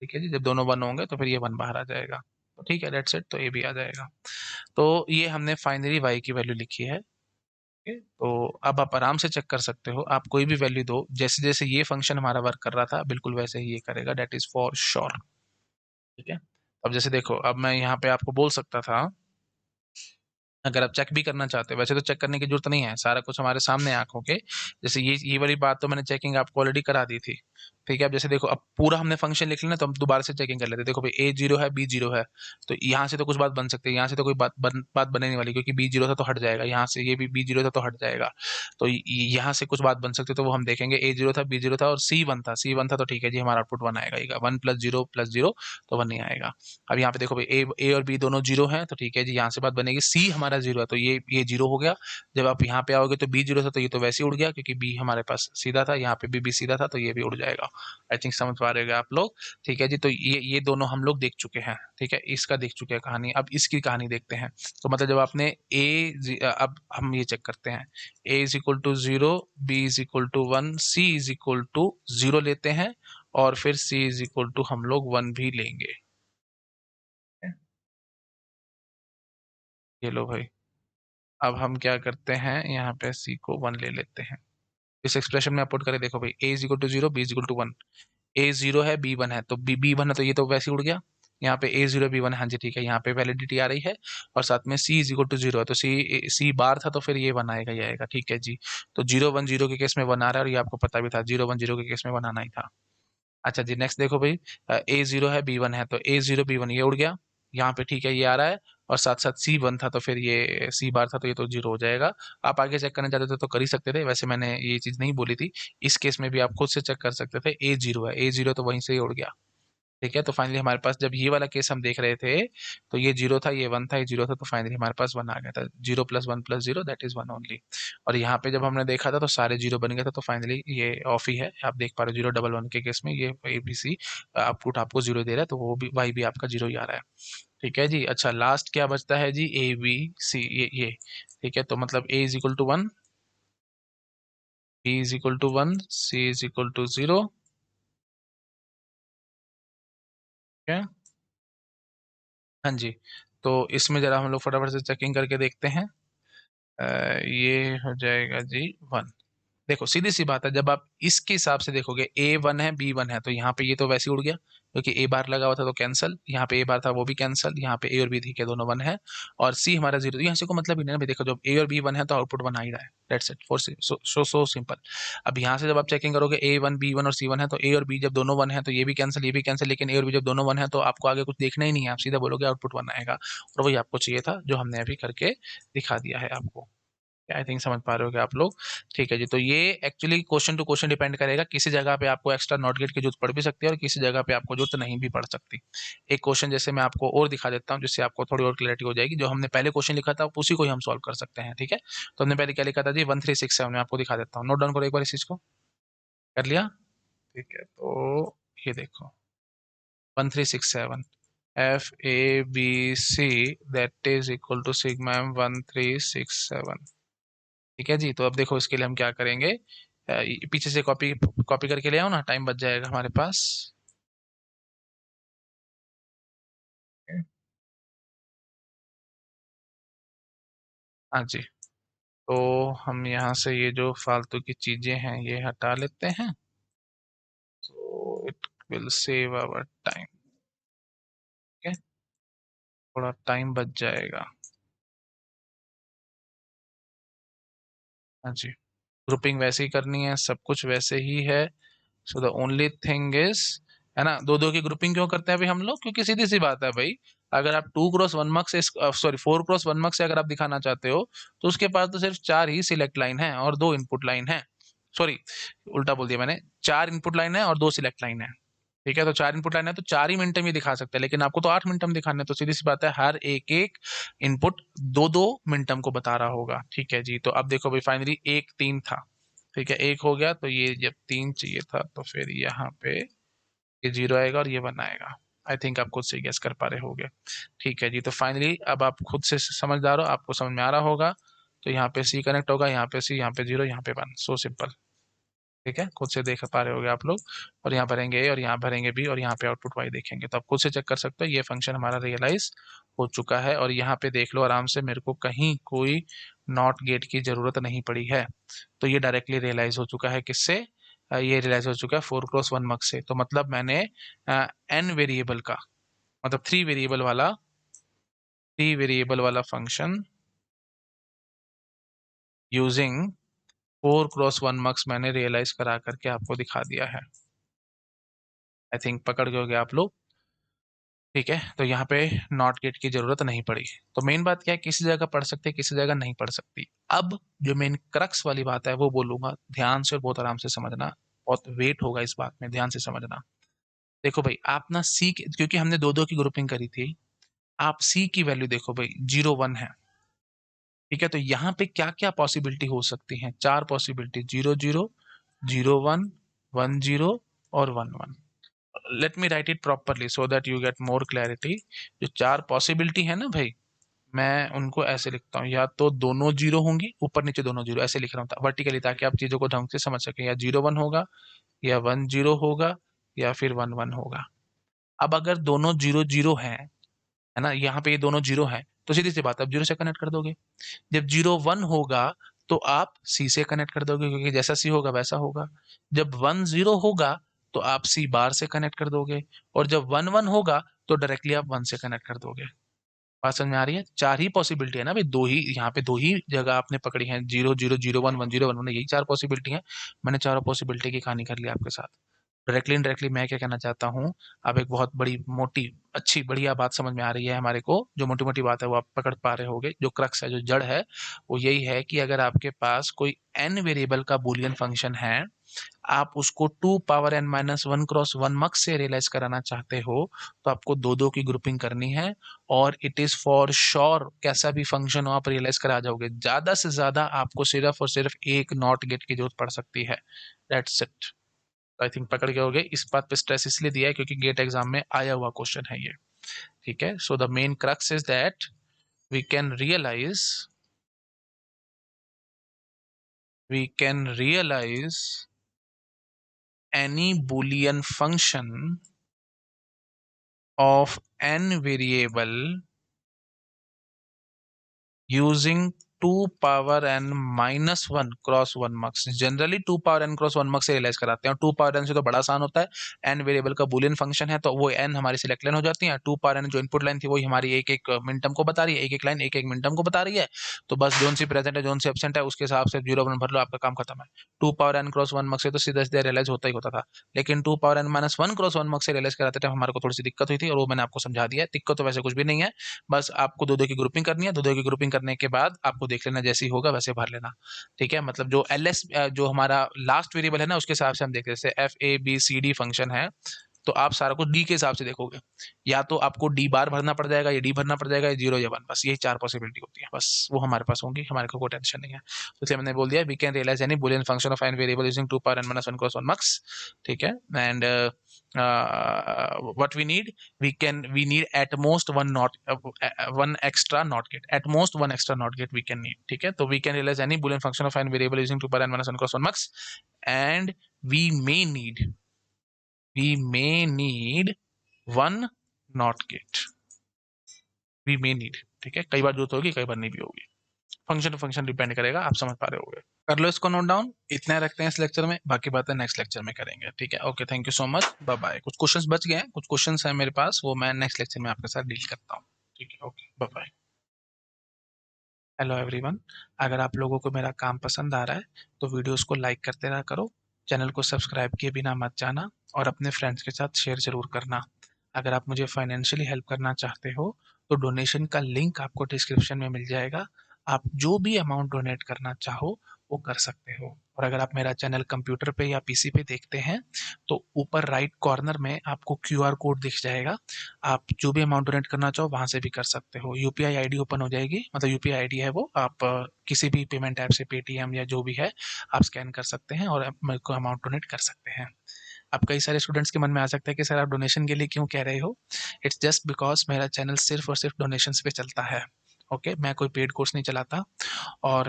ठीक है जी, जब दोनों वन होंगे तो फिर ये वन बाहर आ जाएगा, तो ठीक है, दैट्स इट, तो ए भी आ जाएगा। तो ये हमने फाइनली वाई की वैल्यू लिखी है। ठीक है, तो अब आप आराम से चेक कर सकते हो, आप कोई भी वैल्यू दो, जैसे जैसे ये फंक्शन हमारा वर्क कर रहा था बिल्कुल वैसे ही ये करेगा, डेट इज फॉर श्योर। ठीक है, अब जैसे देखो, अब मैं यहाँ पे आपको बोल सकता था, अगर आप चेक भी करना चाहते हो, वैसे तो चेक करने की जरूरत नहीं है, सारा कुछ हमारे सामने आंखों के, जैसे ये वाली बात तो मैंने चेकिंग आपको ऑलरेडी करा दी थी। ठीक है, अब जैसे देखो, अब पूरा हमने फंक्शन लिख लिया ना, तो हम दोबारा से चेकिंग कर लेते हैं। देखो भाई, ए जीरो है, बी जीरो है, तो यहाँ से तो कुछ बात बन सकती है, यहाँ से तो कोई बात बनने नहीं वाली, क्योंकि बी जीरो था तो हट जाएगा, यहाँ से ये भी बी जीरो था तो हट जाएगा, तो यहाँ से कुछ बात बन सकती है, तो वो हम देखेंगे। ए जीरो था, बी जीरो था और सी वन था, तो ठीक है जी, हमारा आउटपुट वन आएगा, वन प्लस जीरो तो वन नहीं आएगा। अब यहाँ पे देखो भाई, ए और बी दोनों जीरो हैं, तो ठीक है जी, यहाँ से बात बनेगी, सी हमारा जीरो है, तो ये जीरो हो गया। जब आप यहाँ पे आओगे तो बी जीरो था, तो ये तो वैसे ही उड़ गया, क्योंकि बी हमारे पास सीधा था, यहाँ पे भी सीधा था, तो ये भी उड़ जाएगा। आई थिंक समझ पा रहे हो आप लोग। ठीक है जी, तो ये दोनों हम लोग देख चुके हैं। ठीक है, इसका देख चुके हैं कहानी, अब इसकी कहानी देखते हैं। तो मतलब जब आपने अब हम ये चेक करते हैं, A is equal to zero, B is equal to one, C is equal to zero लेते हैं, और फिर सी इज इक्वल टू हम लोग वन भी लेंगे। ये लो भाई, अब हम क्या करते हैं, यहाँ पे सी को वन ले लेते हैं, इस एक्सप्रेशन में पुट करके देखो भाई, A is equal to zero, B is equal to one, A zero है, बी वन है, तो बी वन है, तो ये तो वैसे ही उड़ गया। यहाँ पे ए जीरो बी वन, हाँ जी ठीक है, यहाँ पे वैलिडिटी आ रही है, और साथ में सी इज इक्वल टू जीरो है, तो सी बार था, तो फिर ये वन आएगा, ये आएगा। ठीक है जी, तो जीरो वन जीरो के केस में वन आ रहा है, और ये आपको पता भी था, जीरो वन जीरो के केस में वन आना ही था। अच्छा जी, नेक्स्ट देखो भाई, ए जीरो है, बी वन है, तो ए जीरो बी वन ये उड़ गया, यहाँ पे ठीक है, ये आ रहा है, और साथ साथ सी वन था, तो फिर ये सी बार था, तो ये तो जीरो हो जाएगा। आप आगे चेक करना चाहते थे तो कर ही सकते थे, वैसे मैंने ये चीज नहीं बोली थी। इस केस में भी आप खुद से चेक कर सकते थे, ए जीरो है, ए जीरो तो वहीं से ही उड़ गया। ठीक है, तो फाइनली हमारे पास जब ये वाला केस हम देख रहे थे, तो ये जीरो था, ये वन था, ये जीरो था, तो फाइनली हमारे पास वन आ गया था, zero plus zero that is one only. और यहाँ पे जब हमने देखा था तो सारे जीरो बन गए थे, तो फाइनली ये ऑफ ही है, आप देख पा रहे हो, जीरो डबल वन के केस में ये ABC आउटपुट आपको जीरो दे रहा है, तो वो भी वाई भी आपका जीरो ही आ रहा है। ठीक है जी, अच्छा लास्ट क्या बचता है जी, ABC, ये ठीक है, तो मतलब A is equal to one, B is equal to one, C is equal to zero. ठीक है, हाँ जी, तो इसमें जरा हम लोग फटाफट से चेकिंग करके देखते हैं। ये हो जाएगा जी वन। देखो सीधी सी बात है, जब आप इसके हिसाब से देखोगे, ए वन है, बी वन है, तो यहाँ पे ये तो वैसे ही उड़ गया, क्योंकि ए बार लगा हुआ था तो कैंसल, यहाँ पे ए बार था वो भी कैंसल, यहाँ पे ए और बी ठीक है, दोनों वन है, और सी हमारा जीरो, यहाँ से को मतलब ही नहीं ना भाई। देखो जब ए और बी वन है तो आउटपुट वन आ ही रहा है, that's it, for so simple. अब यहाँ से जब आप चेकिंग करोगे, ए वन बी वन और सी वन है, तो ए और बी जब दोनों वन है तो ये भी कैंसिल, ये भी कैंसिल, लेकिन ए और बी जब दोनों वन है तो आपको आगे कुछ देखना ही नहीं है, आप सीधा बोलोगे आउटपुट वन आएगा, और वही आपको चाहिए था, जो हमने अभी करके दिखा दिया है आपको। आई थिंक समझ पा रहे हो आप लोग। ठीक है जी, तो ये actually question to question depend करेगा, किसी जगह पे आपको एक्स्ट्रा नॉट गेट की जरूरत पड़ भी सकती है, और किसी जगह पे आपको जरूरत नहीं भी पड़ सकती। एक क्वेश्चन जैसे मैं आपको और दिखा देता हूँ, जिससे आपको थोड़ी और क्लैरिटी हो जाएगी, जो हमने पहले क्वेश्चन लिखा था उसी को ही हम सॉल्व कर सकते हैं। ठीक है, तो हमने पहले क्या लिखा था जी, 1367, मैं आपको दिखा देता हूँ, नोट डाउन करो एक बार इस चीज को। कर लिया? ठीक है, तो ये देखो, 1367, FABC that is equal to sigma M 1367। ठीक है जी, तो अब देखो इसके लिए हम क्या करेंगे, पीछे से कॉपी कॉपी करके ले आओ ना, टाइम बच जाएगा हमारे पास। हाँ जी, तो हम यहाँ से ये जो फालतू की चीजें हैं ये हटा लेते हैं, तो it will save our time. थोड़ा टाइम बच जाएगा। हाँ जी, ग्रुपिंग वैसे ही करनी है, सब कुछ वैसे ही है। So the only thing is, है ना, दो दो की ग्रुपिंग क्यों करते हैं अभी हम लोग? क्योंकि सीधी सी बात है भाई, अगर आप 2x1 से, सॉरी 4x1 से अगर आप दिखाना चाहते हो, तो उसके पास तो सिर्फ 4 ही सिलेक्ट लाइन है और 2 इनपुट लाइन है। सॉरी, उल्टा बोल दिया मैंने, 4 इनपुट लाइन है और 2 सिलेक्ट लाइन है। ठीक है, तो 4 इनपुट लाइन है तो 4 ही मिनट में दिखा सकते हैं, लेकिन आपको तो 8 मिनट में दिखाने हैं, तो सीधी सी बात है, हर एक एक इनपुट 2-2 मिनटम को बता रहा होगा। ठीक है जी, तो अब देखो भाई, फाइनली 1-3 था। ठीक है, 1 हो गया, तो ये जब 3 चाहिए था, तो फिर यहाँ पे ये 0 आएगा और ये 1 आएगा। आई थिंक आप खुद से गेस कर पा रहे होगे। ठीक है जी, तो फाइनली अब आप खुद से समझदार हो, आपको समझ में आ रहा होगा। तो यहाँ पे सी कनेक्ट होगा, यहाँ पे सी, यहाँ पे 0, यहाँ पे 1, सो सिंपल। ठीक है, खुद से देख पा रहे होगे आप लोग। और यहाँ भरेंगे ए और यहाँ भरेंगे बी और यहाँ पे आउटपुट वाई देखेंगे, तो आप खुद से चेक कर सकते हो, ये फंक्शन हमारा रियलाइज हो चुका है। और यहाँ पे देख लो आराम से, मेरे को कहीं कोई नॉट गेट की जरूरत नहीं पड़ी है। तो ये डायरेक्टली रियलाइज हो चुका है, किससे? ये रियलाइज हो चुका है 4x1 मक से। तो मतलब मैंने एन वेरिएबल का, मतलब थ्री वेरिएबल वाला फंक्शन यूजिंग 4x1 मक्स मैंने रियलाइज करा करके आपको दिखा दिया है। आई थिंक पकड़ गए होगे आप लोग। ठीक है, तो यहाँ पे नॉट गेट की जरूरत नहीं पड़ी। तो मेन बात क्या है, किसी जगह पढ़ सकते, किसी जगह नहीं पढ़ सकती। अब जो मेन क्रक्स वाली बात है वो बोलूंगा, ध्यान से और बहुत आराम से समझना, बहुत वेट होगा इस बात में, ध्यान से समझना। देखो भाई, आप ना सी, क्योंकि हमने दो दो की ग्रुपिंग करी थी, आप सी की वैल्यू देखो भाई, 0-1 है। ठीक है, तो यहाँ पे क्या क्या पॉसिबिलिटी हो सकती है? 4 पॉसिबिलिटी, 0-0, 0-1, 1-0 और 1-1। Let me right it properly so that you get more clarity. जो 4 पॉसिबिलिटी है ना भाई, मैं उनको ऐसे लिखता हूँ, या तो दोनों जीरो होंगी, ऊपर नीचे दोनों जीरो, ऐसे लिख रहा हूँ वर्टिकली, ताकि आप चीजों को ढंग से समझ सकें। या 0-1 होगा, या 1-0 होगा, या फिर 1-1 होगा। अब अगर दोनों 0-0 है ना, यहाँ पे ये दोनों जीरो है, तो सीधी सी बात है, आप जीरो से कनेक्ट कर दोगे। जब 0-1 होगा, तो आप सी से कनेक्ट कर दोगे, क्योंकि जैसा सी होगा वैसा होगा। जब 1-0 होगा, तो आप सी बार से कनेक्ट कर दोगे। और जब 1-1 होगा, तो डायरेक्टली आप 1 से कनेक्ट कर दोगे। बात समझ में आ रही है? 4 ही पॉसिबिलिटी है ना भाई, दो ही यहाँ पे, दो ही जगह आपने पकड़ी है, 0-0, 0-1, 1-0, 1-1, यही 4 पॉसिबिलिटी है। मैंने चारों पॉसिबिलिटी की कहानी कर ली आपके साथ। डायरेक्टली इनडायरेक्टली मैं क्या कहना चाहता हूँ, अब एक बहुत बड़ी मोटी अच्छी बढ़िया बात समझ में आ रही है हमारे को। जो मोटी मोटी बात है वो आप पकड़ पा रहे होगे, जो क्रक्स है, जो जड़ है, वो यही है कि अगर आपके पास कोई एन वेरिएबल का बुलियन फंक्शन है, आप उसको 2 power n-1 मक्स से रियलाइज कराना चाहते हो, तो आपको दो दो की ग्रुपिंग करनी है। और इट इज फॉर श्योर, कैसा भी फंक्शन हो आप रियलाइज करा जाओगे। ज्यादा से ज्यादा आपको सिर्फ और सिर्फ एक नॉट गेट की जरूरत पड़ सकती है। That's it. आई थिंक पकड़ गए होगे। इस बात पे स्ट्रेस इसलिए दिया है क्योंकि गेट एग्जाम में आया हुआ क्वेश्चन है ये। ठीक है, so the main crux is that we can realise we can realise any boolean function of n variable using 2 power n-1 mux. Generally 2 power n-1 mux से रियलाइज कराते हैं, और 2 power n से तो बड़ा आसान होता है। n वेरिएबल का बुलियन फंक्शन है, तो वो n हमारी सिलेक्ट लाइन हो जाती है। 2 power n जो इनपुट लाइन थी, वही हमारी एक एक मिनटम को बता रही है, एक एक लाइन एक एक मिनटम को बता रही है। तो बस जोन सी प्रेजेंट है, जोन सी एब्सेंट है, उसके हिसाब से 0-1 भर लो, आपका काम खत्म है। 2 power n-1 मक्स से तो सीधा सीधा रियलाइज होता ही होता था। लेकिन 2 power n-1 मक्स से रियलाइज कराते टाइम हमारे को थोड़ी सी दिक्कत हुई थी, और वो मैंने आपको समझा दिया है। दिक्कत तो वैसे कुछ भी नहीं है, बस आपको दो दो की ग्रुपिंग करनी है। दो दो की ग्रुपिंग करने के बाद आपको देख लेना, जैसे ही होगा वैसे भर लेना। ठीक है, मतलब जो एल एस, जो हमारा लास्ट वेरिएबल है ना, उसके हिसाब से हम देखते हैं। जैसे FABCD फंक्शन है, तो आप सारा कुछ डी के हिसाब से देखोगे। या तो आपको डी बार भरना पड़ जाएगा, या डी भरना पड़ जाएगा, या 0 या 1, बस यही 4 पॉसिबिलिटी होती है। बस वो हमारे पास होंगी, हमारे को कोई टेंशन नहीं है। तो इसलिए मैंने बोल दिया, we can realise any Boolean function of N variable using 2 power n-1 mux. ठीक है, and what we need, we need at most one extra not gate, at most one extra not gate we can need. ठीक है, तो we can realize any boolean function of n variable using 2 power n-1 mux, and we may need one not gate, we may need। ठीक है, कई बार जरूरत होगी, कई बार नहीं भी होगी। फंक्शन टू फंक्शन डिपेंड करेगा, आप समझ पा रहे होगे। कर लो इसको नोट डाउन। इतना रखते हैं इस लेक्चर में, बाकी बातें नेक्स्ट लेक्चर में करेंगे। ठीक है, okay, thank you so much, bye bye. कुछ क्वेश्चंस बच गए हैं, कुछ क्वेश्चंस हैं मेरे पास, वो मैं नेक्स्ट लेक्चर में आपके साथ डील करता हूँ। ठीक है, okay, bye bye. Hello everyone, अगर आप लोगों को मेरा काम पसंद आ रहा है तो वीडियोस को लाइक करते रहा करो, चैनल को सब्सक्राइब किए बिना मत जाना और अपने फ्रेंड्स के साथ शेयर ज़रूर करना। अगर आप मुझे फाइनेंशियली हेल्प करना चाहते हो तो डोनेशन का लिंक आपको डिस्क्रिप्शन में मिल जाएगा। आप जो भी अमाउंट डोनेट करना चाहो वो कर सकते हो। और अगर आप मेरा चैनल कंप्यूटर पे या पीसी पे देखते हैं तो ऊपर राइट कॉर्नर में आपको क्यूआर कोड दिख जाएगा। आप जो भी अमाउंट डोनेट करना चाहो वहाँ से भी कर सकते हो। यूपीआई आईडी ओपन हो जाएगी, मतलब यूपीआई आईडी है वो, आप किसी भी पेमेंट ऐप से पेटीएम या जो भी है आप स्कैन कर सकते हैं और मेरे को अमाउंट डोनेट कर सकते हैं। अब कई सारे स्टूडेंट्स के मन में आ सकता है कि सर आप डोनेशन के लिए क्यों कह रहे हो। इट्स जस्ट बिकॉज मेरा चैनल सिर्फ और सिर्फ डोनेशंस पे चलता है। ओके, मैं कोई पेड कोर्स नहीं चलाता और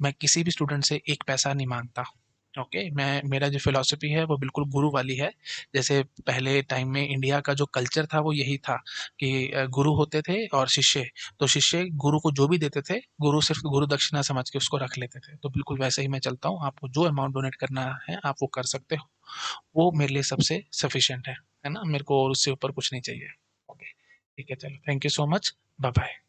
मैं किसी भी स्टूडेंट से एक पैसा नहीं मांगता। ओके, मैं मेरा जो फिलॉसफी है वो बिल्कुल गुरु वाली है। जैसे पहले टाइम में इंडिया का जो कल्चर था वो यही था कि गुरु होते थे और शिष्य। तो शिष्य गुरु को जो भी देते थे, गुरु सिर्फ गुरु दक्षिणा समझ के उसको रख लेते थे। तो बिल्कुल वैसे ही मैं चलता हूँ। आपको जो अमाउंट डोनेट करना है आप वो कर सकते हो। वो मेरे लिए सबसे सफिशिएंट है ना? मेरे को और उससे ऊपर कुछ नहीं चाहिए। ओके, ठीक है, चलो, thank you so much, bye bye.